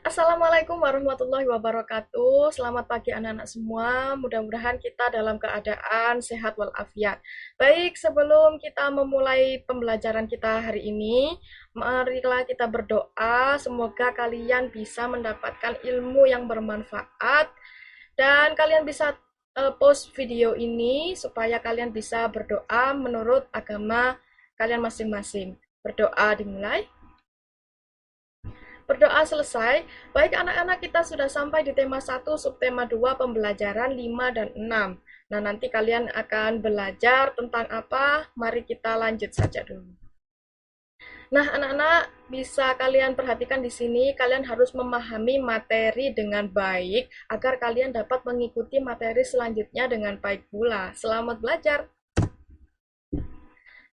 Assalamualaikum warahmatullahi wabarakatuh. Selamat pagi anak-anak semua. Mudah-mudahan kita dalam keadaan sehat walafiat. Baik, sebelum kita memulai pembelajaran kita hari ini, marilah kita berdoa. Semoga kalian bisa mendapatkan ilmu yang bermanfaat dan kalian bisa post video ini supaya kalian bisa berdoa menurut agama kalian masing-masing. Berdoa dimulai. Berdoa selesai. Baik anak-anak, kita sudah sampai di tema 1, subtema 2, pembelajaran 5 dan 6. Nah, nanti kalian akan belajar tentang apa? Mari kita lanjut saja dulu. Nah, anak-anak, bisa kalian perhatikan di sini, kalian harus memahami materi dengan baik agar kalian dapat mengikuti materi selanjutnya dengan baik pula. Selamat belajar.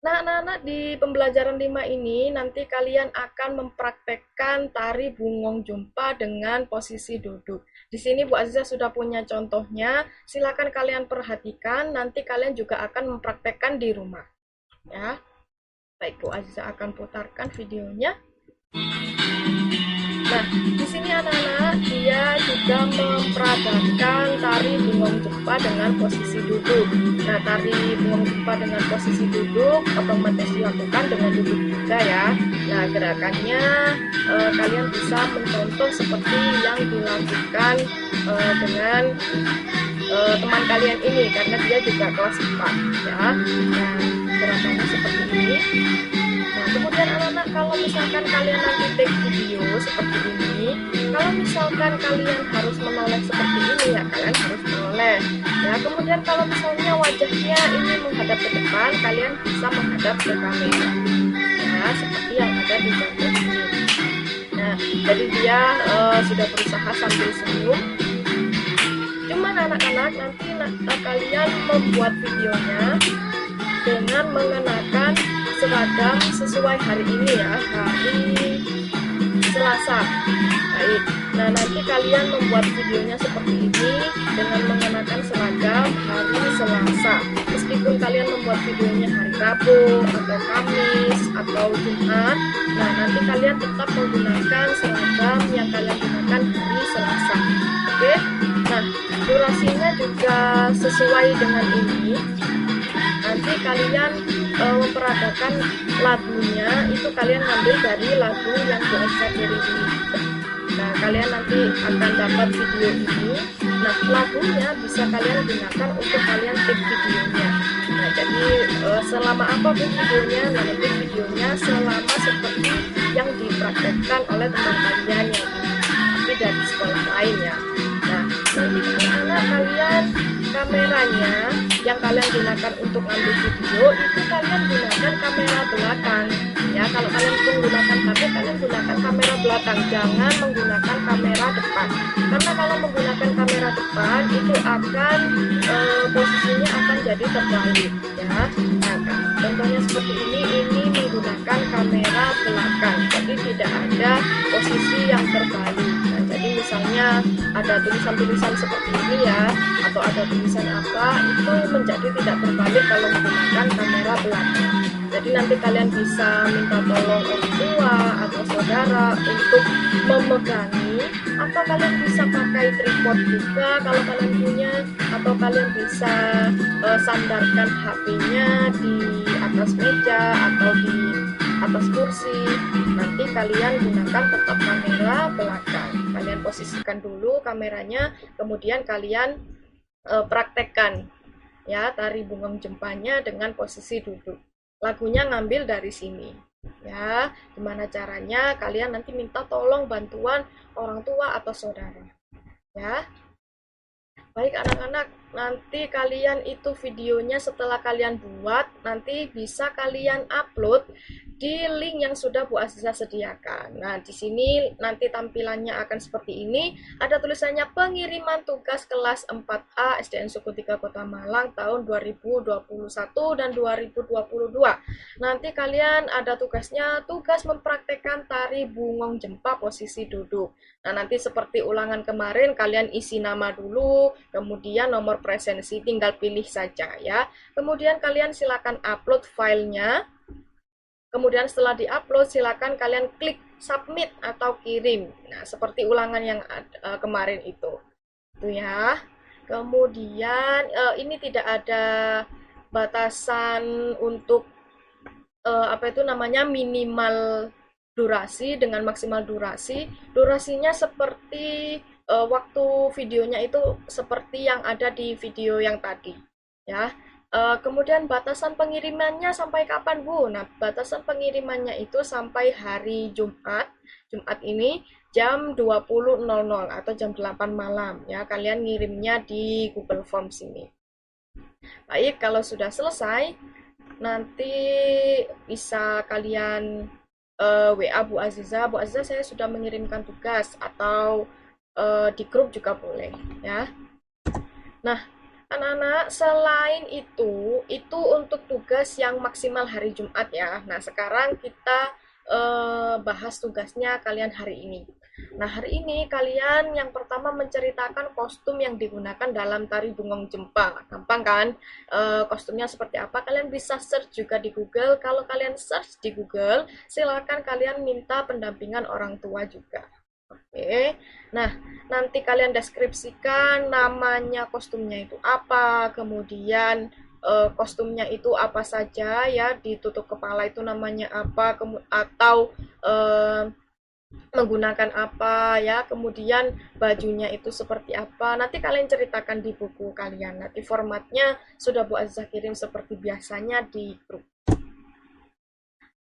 Nah, anak-anak, di pembelajaran 5 ini nanti kalian akan mempraktekkan tari bungong jumpa dengan posisi duduk. Di sini Bu Aziza sudah punya contohnya, silakan kalian perhatikan, nanti kalian juga akan mempraktekkan di rumah. Ya. Baik, Bu Aziza akan putarkan videonya. Nah, di sini anak-anak dia juga memperagakan tari bungong jumpa dengan posisi duduk. Nah, tari bungong jumpa dengan posisi duduk otomatis dilakukan dengan duduk juga ya. Nah, gerakannya kalian bisa mencontoh seperti yang dilakukan dengan teman kalian ini karena dia juga kelas 4 ya. Nah, gerakannya seperti ini. Nah, kemudian anak-anak kalau misalkan kalian nanti take video seperti ini, kalau misalkan kalian harus menoleh seperti ini ya, kalian harus menoleh. Ya, kemudian kalau misalnya wajahnya ini menghadap ke depan, kalian bisa menghadap ke kamera. Ya, seperti yang ada di contoh ini. Nah, jadi dia sudah berusaha sambil senyum. Cuman anak-anak nanti kalian membuat videonya dengan mengenakan seragam sesuai hari ini ya, hari Selasa. Baik. Nah, nanti kalian membuat videonya seperti ini dengan mengenakan seragam hari Selasa. Meskipun kalian membuat videonya hari Rabu atau Kamis atau Jumat, nah nanti kalian tetap menggunakan seragam yang kalian gunakan hari Selasa. Oke? Nah, durasinya juga sesuai dengan ini. Nanti kalian memperagakan lagunya itu kalian ngambil dari lagu yang biasa diri ini. Nah, kalian nanti akan dapat video ini. Nah, lagunya bisa kalian gunakan untuk kalian take videonya. Nah, jadi selama apapun videonya, nah nanti videonya selama seperti yang dipraktekkan oleh teman kalian yang tapi dari sekolah lain ya. Nah, nanti anak kalian kameranya yang kalian gunakan untuk ngambil video itu kalian gunakan kamera belakang ya. Kalau kalian menggunakan HP, kalian gunakan kamera belakang, jangan menggunakan kamera depan, karena kalau menggunakan kamera depan itu akan posisinya akan jadi terbalik ya. Nah, contohnya seperti ini menggunakan kamera belakang, jadi tidak ada posisi yang terbalik. Nah, jadi misalnya ada tulisan-tulisan seperti ini ya, atau ada tulisan apa, itu menjadi tidak terbalik kalau menggunakan kamera belakang. Jadi nanti kalian bisa minta tolong orang tua atau saudara untuk memegangi, atau kalian bisa pakai tripod juga kalau kalian punya, atau kalian bisa sandarkan HP-nya di atas meja atau di atas kursi. Nanti kalian gunakan tetap kamera belakang. Kalian posisikan dulu kameranya, kemudian kalian praktekkan ya tari bungong jempanya dengan posisi duduk. Lagunya ngambil dari sini ya. Gimana caranya? Kalian nanti minta tolong bantuan orang tua atau saudara ya. Baik anak-anak, nanti kalian itu videonya setelah kalian buat, nanti bisa kalian upload di link yang sudah Bu Aziza sediakan. Nah, di sini nanti tampilannya akan seperti ini. Ada tulisannya pengiriman tugas kelas 4A SDN Suku 3 Kota Malang tahun 2021 dan 2022. Nanti kalian ada tugasnya, tugas mempraktekkan tari bungong jempa posisi duduk. Nah, nanti seperti ulangan kemarin, kalian isi nama dulu, kemudian nomor presensi, tinggal pilih saja ya. Kemudian kalian silakan upload filenya. Kemudian setelah diupload, silakan kalian klik submit atau kirim. Nah, seperti ulangan yang kemarin itu. Itu ya. Kemudian ini tidak ada batasan untuk apa itu namanya minimal durasi dengan maksimal durasi. Durasinya seperti waktu videonya itu seperti yang ada di video yang tadi, ya. Kemudian batasan pengirimannya sampai kapan, Bu? Nah, batasan pengirimannya itu sampai hari Jumat. Jumat ini jam 20.00 atau jam 8 malam ya. Kalian ngirimnya di Google Forms ini. Baik, kalau sudah selesai, nanti bisa kalian WA Bu Aziza. Bu Aziza, saya sudah mengirimkan tugas, atau di grup juga boleh ya. Nah, anak-anak, selain itu untuk tugas yang maksimal hari Jumat ya. Nah, sekarang kita bahas tugasnya kalian hari ini. Nah, hari ini kalian yang pertama menceritakan kostum yang digunakan dalam tari Bungong Jempa. Gampang kan? Kostumnya seperti apa? Kalian bisa search juga di Google. Kalau kalian search di Google, silakan kalian minta pendampingan orang tua juga. Oke. Nah, nanti kalian deskripsikan namanya kostumnya itu apa, kemudian kostumnya itu apa saja ya, ditutup kepala itu namanya apa, atau menggunakan apa ya, kemudian bajunya itu seperti apa. Nanti kalian ceritakan di buku kalian. Nanti formatnya sudah Bu Azza kirim seperti biasanya di grup.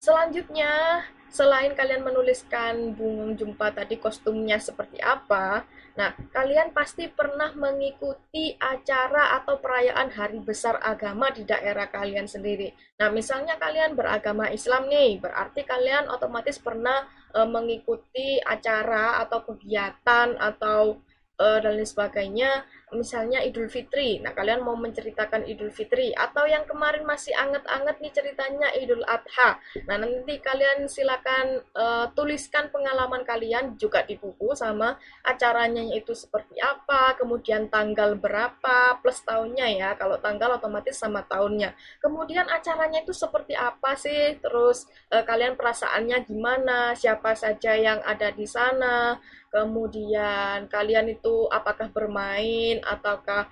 Selanjutnya, selain kalian menuliskan Bungong Jumpa tadi kostumnya seperti apa, nah, kalian pasti pernah mengikuti acara atau perayaan hari besar agama di daerah kalian sendiri. Nah, misalnya kalian beragama Islam nih, berarti kalian otomatis pernah mengikuti acara atau kegiatan atau dan lain sebagainya, misalnya Idul Fitri. Nah, kalian mau menceritakan Idul Fitri, atau yang kemarin masih anget-anget nih ceritanya Idul Adha. Nah, nanti kalian silakan tuliskan pengalaman kalian juga di buku, sama acaranya itu seperti apa, kemudian tanggal berapa, plus tahunnya ya. Kalau tanggal otomatis sama tahunnya. Kemudian acaranya itu seperti apa sih? Terus kalian perasaannya gimana? Siapa saja yang ada di sana? Kemudian kalian itu apakah bermain ataukah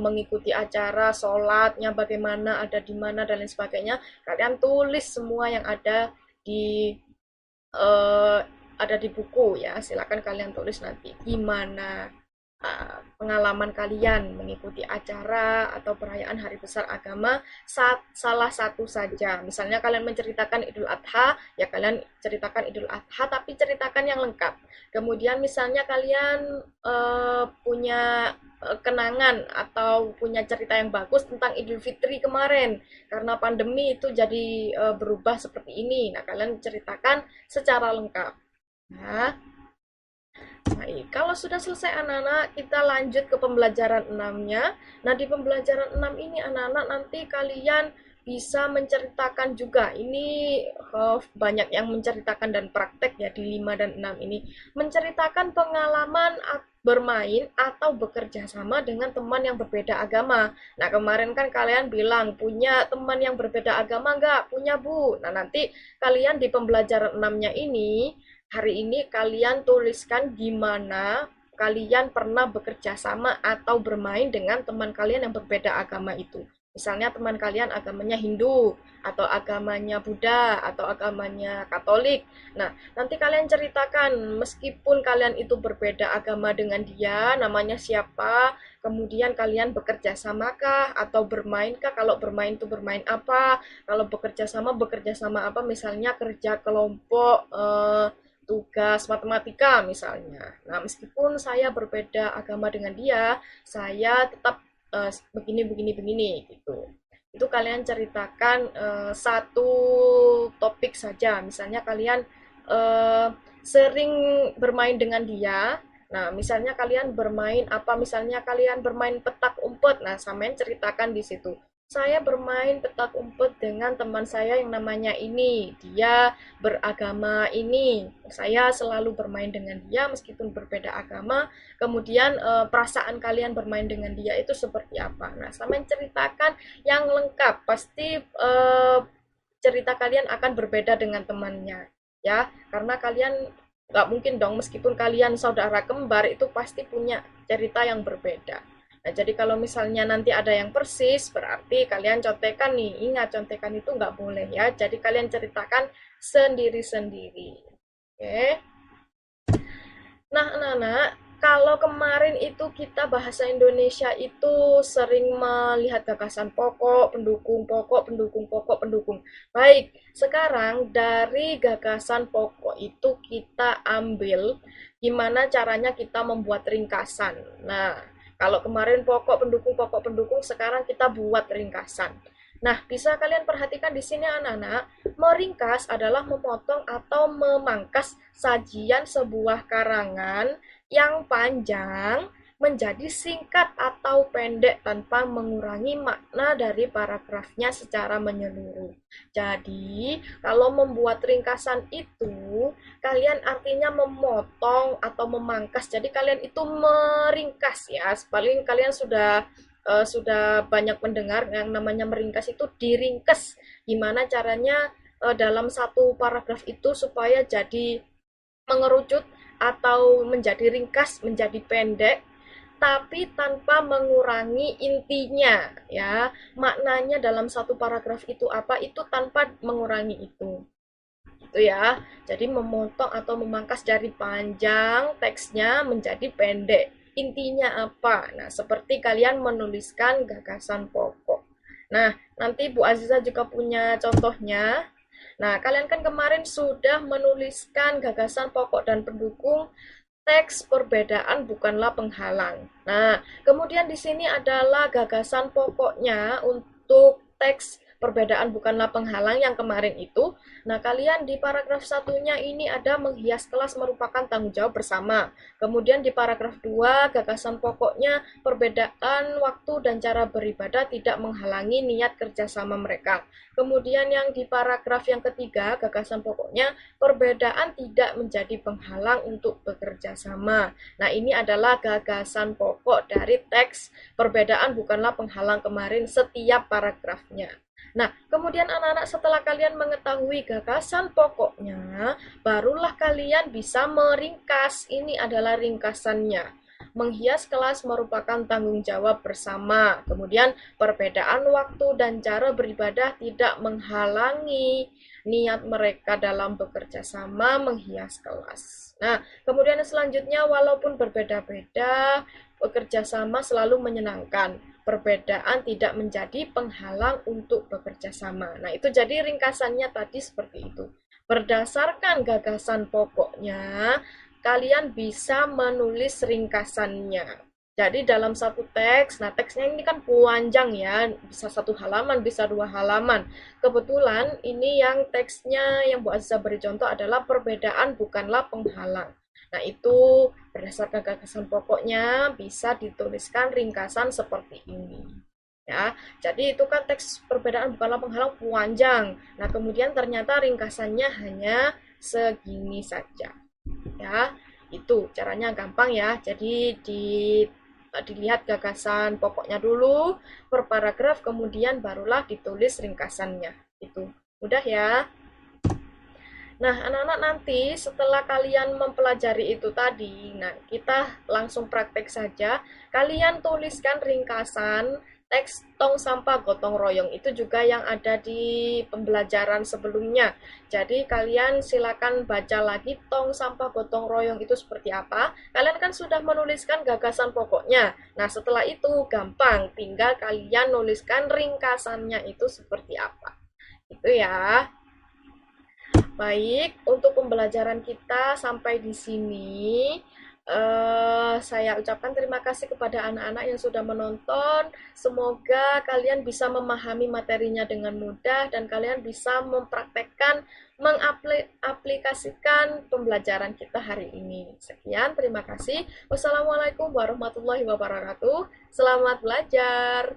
mengikuti acara, sholatnya bagaimana, ada di mana dan lain sebagainya. Kalian tulis semua yang di uh, ada di buku ya. Silakan kalian tulis nanti gimana pengalaman kalian mengikuti acara atau perayaan hari besar agama, salah satu saja. Misalnya kalian menceritakan Idul Adha, ya kalian ceritakan Idul Adha, tapi ceritakan yang lengkap. Kemudian misalnya kalian punya kenangan atau punya cerita yang bagus tentang Idul Fitri kemarin, karena pandemi itu jadi berubah seperti ini. Nah, kalian ceritakan secara lengkap. Nah, baik, kalau sudah selesai anak-anak, kita lanjut ke pembelajaran 6-nya. Nah, di pembelajaran 6 ini anak-anak nanti kalian bisa menceritakan juga. Ini banyak yang menceritakan dan praktek ya di 5 dan 6 ini. Menceritakan pengalaman bermain atau bekerja sama dengan teman yang berbeda agama. Nah, kemarin kan kalian bilang punya teman yang berbeda agama nggak? Punya, Bu. Nah, nanti kalian di pembelajaran 6-nya ini, hari ini kalian tuliskan gimana kalian pernah bekerja sama atau bermain dengan teman kalian yang berbeda agama itu. Misalnya teman kalian agamanya Hindu, atau agamanya Buddha, atau agamanya Katolik. Nah, nanti kalian ceritakan, meskipun kalian itu berbeda agama dengan dia, namanya siapa, kemudian kalian bekerja samakah, atau bermainkah, kalau bermain itu bermain apa, kalau bekerja sama apa, misalnya kerja kelompok, tugas matematika misalnya. Nah, meskipun saya berbeda agama dengan dia, saya tetap begini gitu. Itu kalian ceritakan satu topik saja. Misalnya kalian sering bermain dengan dia. Nah, misalnya kalian bermain apa? Misalnya kalian bermain petak umpet. Nah, samain ceritakan di situ. Saya bermain petak umpet dengan teman saya yang namanya ini. Dia beragama ini. Saya selalu bermain dengan dia meskipun berbeda agama. Kemudian perasaan kalian bermain dengan dia itu seperti apa. Nah, sama ceritakan yang lengkap. Pasti cerita kalian akan berbeda dengan temannya, ya. Karena kalian nggak mungkin dong, meskipun kalian saudara kembar, itu pasti punya cerita yang berbeda. Nah, jadi kalau misalnya nanti ada yang persis, berarti kalian contekan nih. Ingat, contekan itu nggak boleh ya. Jadi kalian ceritakan sendiri-sendiri. Oke. Nah, anak-anak, kalau kemarin itu kita bahasa Indonesia itu sering melihat gagasan pokok, pendukung, pokok, pendukung, pokok, pendukung. Baik, sekarang dari gagasan pokok itu kita ambil gimana caranya kita membuat ringkasan. Nah, kalau kemarin pokok, pendukung, sekarang kita buat ringkasan. Nah, bisa kalian perhatikan di sini anak-anak, meringkas adalah memotong atau memangkas sajian sebuah karangan yang panjang menjadi singkat atau pendek tanpa mengurangi makna dari paragrafnya secara menyeluruh. Jadi, kalau membuat ringkasan itu, kalian artinya memotong atau memangkas. Jadi, kalian itu meringkas ya. Paling kalian sudah banyak mendengar yang namanya meringkas itu diringkes. Gimana caranya dalam satu paragraf itu supaya jadi mengerucut atau menjadi ringkas, menjadi pendek, tapi tanpa mengurangi intinya ya. Maknanya dalam satu paragraf itu apa, itu tanpa mengurangi itu. Itu ya. Jadi memotong atau memangkas dari panjang teksnya menjadi pendek. Intinya apa? Nah, seperti kalian menuliskan gagasan pokok. Nah, nanti Bu Aziza juga punya contohnya. Nah, kalian kan kemarin sudah menuliskan gagasan pokok dan pendukung, teks perbedaan bukanlah penghalang. Nah, kemudian di sini adalah gagasan pokoknya untuk teks perbedaan bukanlah penghalang yang kemarin itu. Nah, kalian di paragraf satunya ini ada menghias kelas merupakan tanggung jawab bersama. Kemudian di paragraf 2, gagasan pokoknya perbedaan waktu dan cara beribadah tidak menghalangi niat kerjasama mereka. Kemudian yang di paragraf yang ketiga, gagasan pokoknya perbedaan tidak menjadi penghalang untuk bekerja sama. Nah, ini adalah gagasan pokok dari teks perbedaan bukanlah penghalang kemarin setiap paragrafnya. Nah, kemudian anak-anak setelah kalian mengetahui gagasan pokoknya, barulah kalian bisa meringkas. Ini adalah ringkasannya. Menghias kelas merupakan tanggung jawab bersama. Kemudian perbedaan waktu dan cara beribadah tidak menghalangi niat mereka dalam bekerja sama menghias kelas. Nah, kemudian selanjutnya walaupun berbeda-beda, bekerja sama selalu menyenangkan. Perbedaan tidak menjadi penghalang untuk bekerja sama. Nah, itu jadi ringkasannya tadi seperti itu. Berdasarkan gagasan pokoknya, kalian bisa menulis ringkasannya. Jadi dalam satu teks, nah teksnya ini kan panjang ya, bisa 1 halaman, bisa 2 halaman. Kebetulan ini yang teksnya yang Bu Aziza beri contoh adalah perbedaan bukanlah penghalang. Nah, itu berdasarkan gagasan pokoknya bisa dituliskan ringkasan seperti ini. Ya, jadi itu kan teks perbedaan bukanlah penghalang panjang. Nah, kemudian ternyata ringkasannya hanya segini saja. Ya, itu caranya gampang ya. Jadi dilihat gagasan pokoknya dulu per paragraf, kemudian barulah ditulis ringkasannya. Itu mudah ya. Nah, anak-anak nanti setelah kalian mempelajari itu tadi, nah kita langsung praktek saja. Kalian tuliskan ringkasan teks tong sampah gotong royong, itu juga yang ada di pembelajaran sebelumnya. Jadi kalian silakan baca lagi tong sampah gotong royong itu seperti apa. Kalian kan sudah menuliskan gagasan pokoknya. Nah, setelah itu gampang, tinggal kalian nuliskan ringkasannya itu seperti apa. Itu ya. Baik, untuk pembelajaran kita sampai di sini. Saya ucapkan terima kasih kepada anak-anak yang sudah menonton. Semoga kalian bisa memahami materinya dengan mudah dan kalian bisa mempraktekkan, mengaplikasikan pembelajaran kita hari ini. Sekian, terima kasih. Wassalamualaikum warahmatullahi wabarakatuh. Selamat belajar.